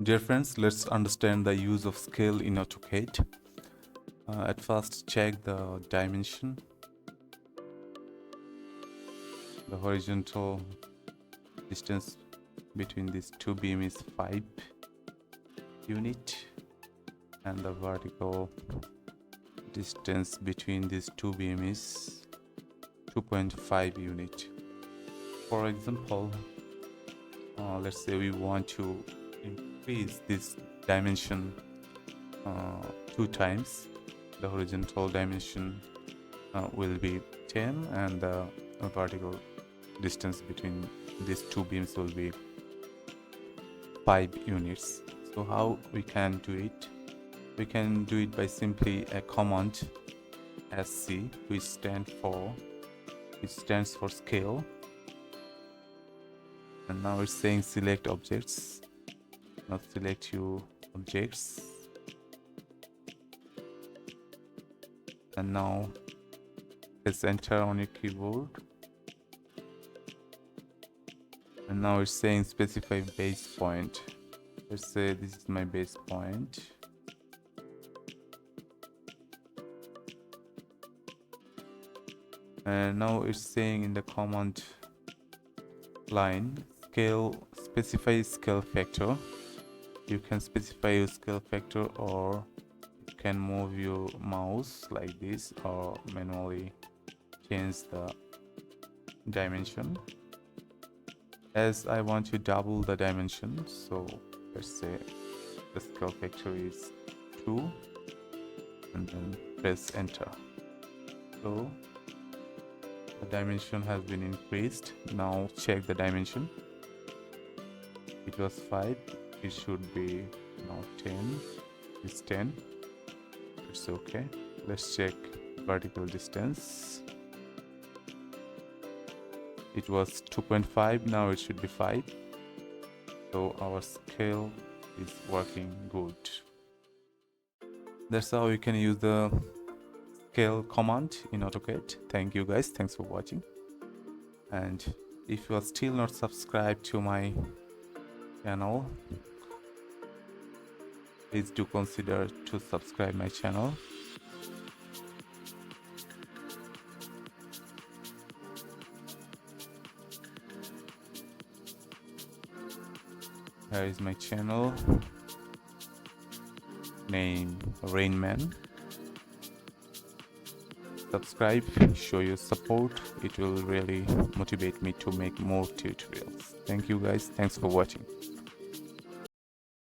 Dear friends, let's understand the use of scale in AutoCAD. At first, check the dimension. The horizontal distance between these two beams is 5 unit, and the vertical distance between these two beams is 2.5 unit. For example, let's say we want to increase this dimension 2 times. The horizontal dimension will be 10, and the vertical distance between these two beams will be 5 units. So how we can do it? We can do it by simply a command sc, which stands for scale. And now it's saying select objects. Now select your objects, and now press enter on your keyboard. And now it's saying specify base point. Let's say this is my base point. And now it's saying in the command line, specify scale factor. You can specify your scale factor, or you can move your mouse like this, or manually change the dimension. As I want to double the dimension, so let's say the scale factor is 2, and then press enter. So the dimension has been increased. Now check the dimension. It was 5, it should be now 10. It's 10. It's okay. Let's check vertical distance. It was 2.5, now it should be 5. So our scale is working good. That's how you can use the scale command in AutoCAD. Thank you guys, thanks for watching. And if you are still not subscribed to my channel, please do consider to subscribe my channel. Here is my channel, name Rainman. Subscribe, show your support. It will really motivate me to make more tutorials. Thank you guys, thanks for watching.